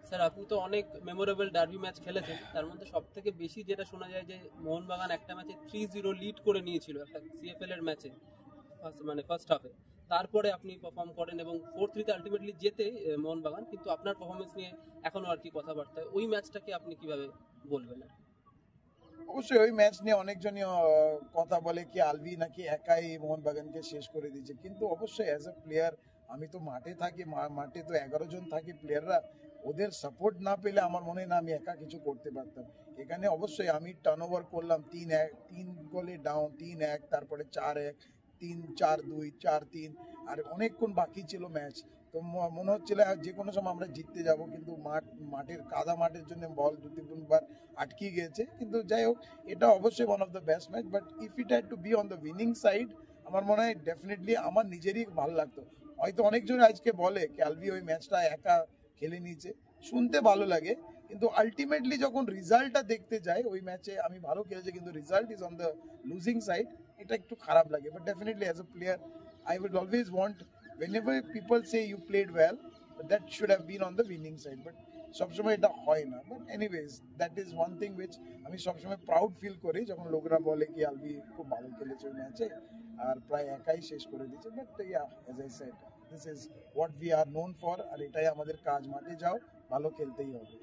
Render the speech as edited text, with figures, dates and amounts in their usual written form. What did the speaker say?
Sir আপনি তো অনেক মেমোরেবল ডার্বি ম্যাচ খেলেছেন, তার মধ্যে সব থেকে বেশি যেটা শোনা যায় যে মোহনবাগান একটা ম্যাচে 3-0 লিড করে নিয়েছিল একটা সিএফএল এর ম্যাচে, মানে ফার্স্ট হাফে। তারপরে আপনি পারফর্ম করেন এবং 4-3 আলটিমেটলি জেতে মোহনবাগান, কিন্তু আপনার পারফরমেন্স নিয়ে এখনো আর কি কথাবার্তা, ওই ম্যাচটাকে আপনি কিভাবে বলবেন? অবশ্যই ওই ম্যাচ নিয়ে অনেকজনই কথা বলে কি আলভি নাকি একাই মোহনবাগানকে শেষ করে দিয়েছে, কিন্তু অবশ্যই অ্যাজ এ প্লেয়ার আমি তো মাঠে থাকি, মাঠে তো 11 জন থাকি প্লেয়াররা, ওদের সাপোর্ট না পেলে আমার মনে হয় না আমি একা কিছু করতে পারতাম। এখানে অবশ্যই আমি টার্ন ওভার করলাম 3-1, 3 গোলে ডাউন, 3-1, তারপরে 4-1, 3-4-2, 4-3, আর অনেকক্ষণ বাকি ছিল ম্যাচ। তো মনে হচ্ছিল যে কোনো সময় আমরা জিততে যাব, কিন্তু মাঠের কাদা মাঠের জন্য বল 2-3বার আটকে গিয়েছে। কিন্তু যাই হোক, এটা অবশ্যই one of the best match, but if it had to be on the winning side আমার মনে হয় ডেফিনেটলি আমার নিজেরই ভালো লাগতো। হয়তো অনেকজন আজকে বলে কি আলভি ওই ম্যাচটা একা খেলে নিয়েছে, শুনতে ভালো লাগে, কিন্তু আলটিমেটলি যখন রেজাল্টটা দেখতে যাই ওই ম্যাচে আমি ভালো খেলেছি কিন্তু result is on the losing side, এটা একটু খারাপ লাগে। But definitely as a player I would always want, whenever people say you played well, that should have been on the winning side, but সবসময় এটা হয় না। But anyways that is one thing which আমি সবসময় proud feel করি যখন লোকরা বলে কি আলভি খুব ভালো খেলেছে ওই ম্যাচে আর প্রায় একাই শেষ করে দিয়েছে। But yeah, as I said, this is what we are known for, আর এটাই আমাদের কাজ, মাঠে যাও ভালো খেলতেই হবে।